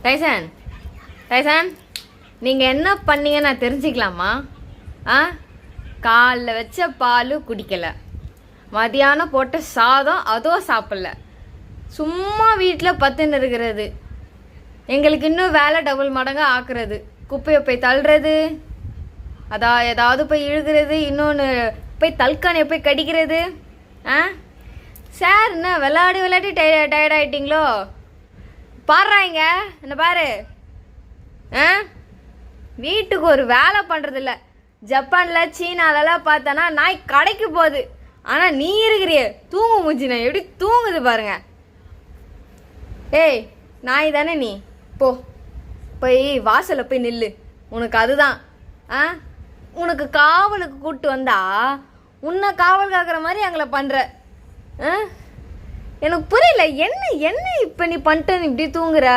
Tyson Tyson நீங்கள் என்ன பண்ணீங்க நான் தெரிஞ்சுக்கலாமா? ஆ, காலைல வச்ச பால் குடிக்கலை, மதியானம் போட்ட சாதம் அதுவும் சாப்பிடல, சும்மா வீட்டில் பத்துன்னு இருக்கிறது, எங்களுக்கு இன்னும் வேலை டபுள் மடங்காக ஆக்குறது, குப்பையை போய் தள்ளுறது, ஏதாவது போய் இழுக்கிறது, இன்னொன்று போய் தல்கானியை போய் கடிக்கிறது. ஆ சார், என்ன விளையாடி விளையாடி டயர்ட் ஆகிட்டிங்களோ? பாடுறாங்க என்ன பாரு. ஆ, வீட்டுக்கு ஒரு வேலை பண்ணுறதில்ல. ஜப்பானில் சீனாலலாம் பார்த்தோன்னா நாய் கடைக்கு போகுது, ஆனால் நீ இருக்கிறிய தூங்கு மூஞ்சி, நான் எப்படி தூங்குது பாருங்க. ஏய் நாய் தானே நீ, போய் வாசலில் போய் நில்லு. உனக்கு அதுதான். ஆ, உனக்கு காவலுக்கு கூப்பிட்டு வந்தா உன்னை காவல் காக்கிற மாதிரி எங்களை பண்ணுற. எனக்கு புரியல, என்ன இப்போ நீ பண்ணிட்டு இப்படி தூங்குற?